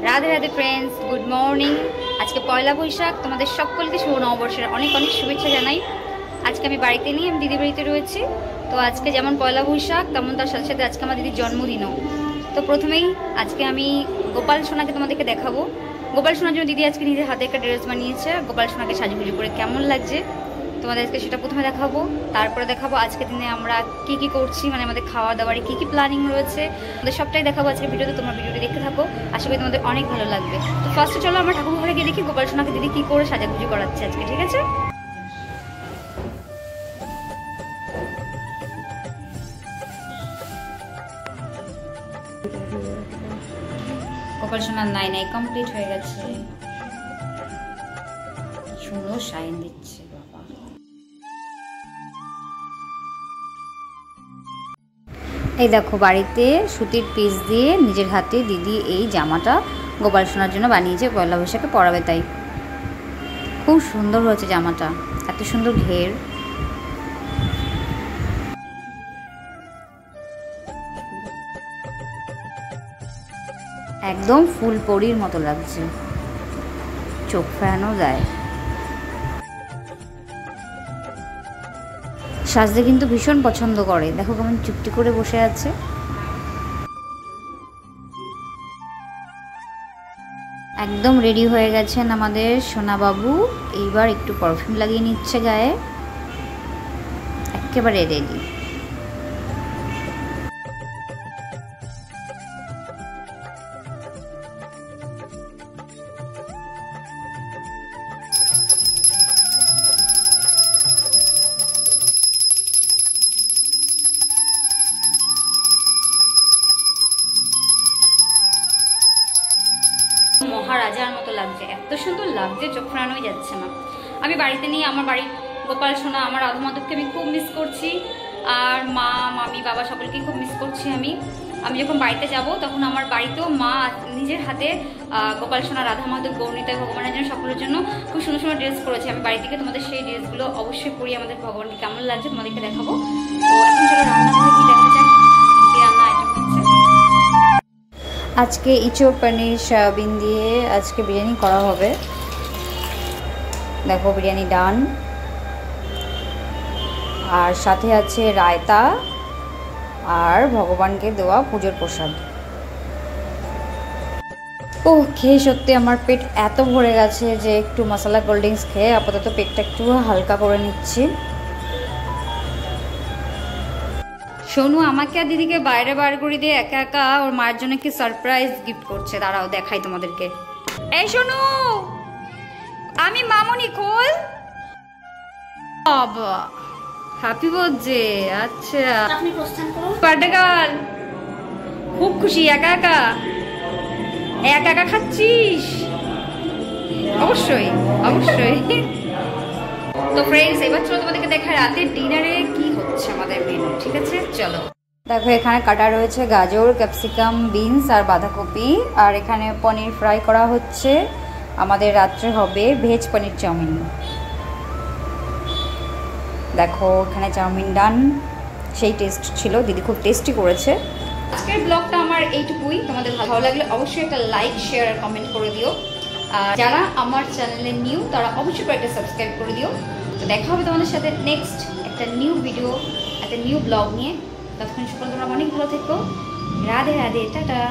Radhe Radhe friends, good morning. আজকে পয়লা বৈশাখ, তোমাদের সকলকে শুভ নববর্ষের অনেক অনেক শুভেচ্ছা জানাই। আজকে আমি বাড়িতে নেই, আমি দিদি বাড়িতে রয়েছি। তো আজকে যেমন পয়লা বৈশাখ, তেমন তার সাথে সাথে আজকে আমার দিদির জন্মদিনও। তো প্রথমেই আজকে আমি গোপাল সোনাকে তোমাদেরকে দেখাবো। গোপাল সোনার জন্য দিদি আজকে নিজের হাতে একটা ড্রেস বানিয়েছে। গোপাল সোনাকে সাজুগুজু করে কেমন লাগছে তোমাদেরকে সেটা প্রথমে দেখাবো। তারপরে দেখাবো আজকের দিনে আমরা কি কি করছি, মানে আমাদের খাওয়া দাওয়ারে কি কি প্ল্যানিং রয়েছে, আমাদের সবটাই দেখাবো আজকে ভিডিওতে। তোমরা ভিডিওটি দেখতে থাকো, আশা করি তোমাদের অনেক ভালো লাগবে। তো ফার্স্টে চলো আমরা ঠাকুর ঘরে গিয়ে দেখি গোপাল সোনাকে দিদি কি করে সাজাগুজু করাচ্ছে আজকে, ঠিক আছে? গোপাল সোনার নাই কমপ্লিট হয়ে গেছে, সুন্দর শাইন দিচ্ছে বাবা। এই দেখো, বাড়িতে সুতির পিস দিয়ে নিজের হাতে দিদি এই জামাটা গোপাল সোনার জন্য বানিয়েছে, পয়লা বৈশাখে পরাবে তাই। খুব সুন্দর হয়েছে জামাটা, এত সুন্দর ঘের। একদম ফুল পরির মতো লাগছে, চোখ ফেরানো যায়। সাজতে কিন্তু ভীষণ পছন্দ করে, দেখো কেমন চুপটি করে বসে আছে। একদম রেডি হয়ে গেছেন আমাদের সোনা বাবু। এইবার একটু পারফিউম লাগিয়ে নিচ্ছে গায়ে, একেবারে রেডি। মহারাজার মতো লাগছে, এত সুন্দর লাগছে, চোখ ফেরানোই যাচ্ছে না। আমি বাড়িতে নিয়ে আমার বাড়ির গোপাল সোনা, আমার রাধা মাধবকে আমি খুব মিস করছি, আর মা মামি বাবা সকলকে খুব মিস করছি। আমি যখন বাড়িতে যাব তখন আমার বাড়িতেও মা নিজের হাতে গোপাল সোনা, রাধা মাধব, গৌরীতা, ভগবানের জন্য সকলের জন্য খুব সুন্দর সুন্দর ড্রেস করেছে। আমি বাড়ি থেকে তোমাদের সেই ড্রেসগুলো অবশ্যই পরি, আমাদের ভগবানকে কেমন লাগছে তোমাদেরকে দেখাবো। তো এখন চলো রান্নাঘরে কি দেখা যাক, কি রান্না আইটেম হচ্ছে। আজকে ইঁচড় পনির সয়াবিন দিয়ে আজকে বিরিয়ানি করা হবে। দেখো বিরিয়ানি ডান, আর সাথে আছে রায়তা আর ভগবানকে দেওয়া পুজোর প্রসাদ। ও খেয়ে সত্যি আমার পেট এত ভরে গেছে যে একটু মশলা কোল্ড ড্রিঙ্কস খেয়ে আপাতত পেটটা একটু হালকা করে নিচ্ছি। সোনু আমাকে আর দিদিকে বাইরে বার করে দিয়ে একা একা ওর মায়ের জন্য কি সারপ্রাইজ গিফট করছে, দাঁড়াও দেখাই তোমাদেরকে। এই সোনু, আমি মামনি, খোল। বাবা হ্যাপি বার্থডে। আচ্ছা আপনি প্রস্থান করুন। বার্থডে গার্ল খুব খুশি, একা একা একা একা খাচ্ছিস? অবশ্যই অবশ্যই। তো ফ্রেন্ডস, এবার চলো তোমাদেরকে দেখায় রাতের ডিনারে কি হচ্ছে আমাদের মেনু, ঠিক আছে? চলো দেখো, এখানে কাটা রয়েছে গাজর, ক্যাপসিকাম, বিনস আর বাঁধাকপি, আর এখানে পনির ফ্রাই করা হচ্ছে। আমাদের রাত্রে হবে ভেজ পনির চাউমিন। দেখো এখানে চাউমিন ডান, সেই টেস্ট ছিল, দিদি খুব টেস্টি করেছে। আজকের ব্লগটা আমার এইটুকুই। তোমাদের ভালো লাগলে অবশ্যই একটা লাইক, শেয়ার আর কমেন্ট করে দিও। আর যারা আমার চ্যানেলে নিউ তারা অবশ্যই একটা সাবস্ক্রাইব করে দিও। তো দেখা হবে তোমাদের সাথে নেক্সট একটা নিউ ভিডিও, একটা নিউ ব্লগ নিয়ে। ততক্ষণ সকল তোমরা অনেক ভালো থেকো। রাধে রাধে, টাটা।